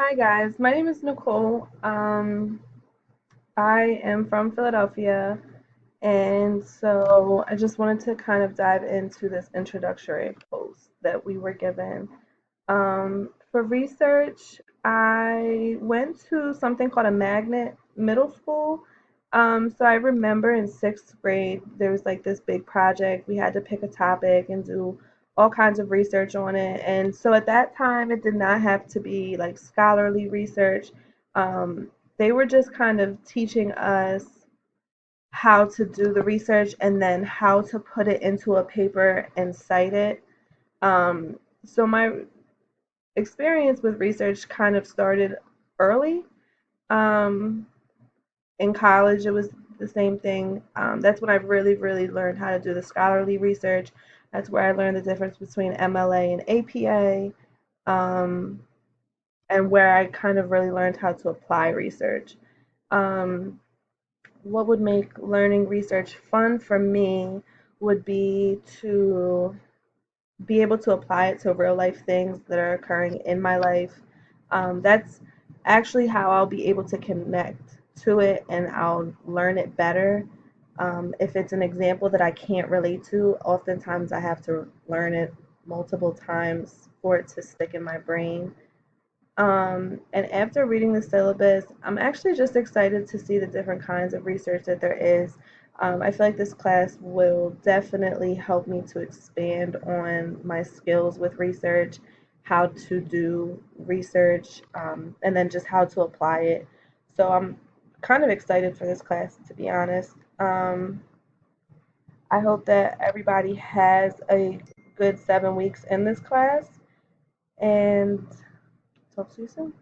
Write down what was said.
Hi guys, my name is Nicole. I am from Philadelphia, and so I just wanted to kind of dive into this introductory post that we were given. For research, I went to something called a magnet middle school. So I remember in sixth grade, there was like this big project. We had to pick a topic and do all kinds of research on it. And so at that time, it did not have to be like scholarly research. Um, they were just kind of teaching us how to do the research and then how to put it into a paper and cite it. Um, so my experience with research kind of started early. Um, in college, it was the same thing. That's when I really learned how to do the scholarly research. That's where I learned the difference between MLA and APA, um, and where I kind of really learned how to apply research. Um, what would make learning research fun for me would be to be able to apply it to real life things that are occurring in my life. That's actually how I'll be able to connect to it and I'll learn it better. If it's an example that I can't relate to, oftentimes I have to learn it multiple times for it to stick in my brain. And after reading the syllabus, I'm actually just excited to see the different kinds of research that there is. I feel like this class will definitely help me to expand on my skills with research, how to do research, and then just how to apply it. So I'm kind of excited for this class, to be honest. I hope that everybody has a good 7 weeks in this class, and talk to you soon.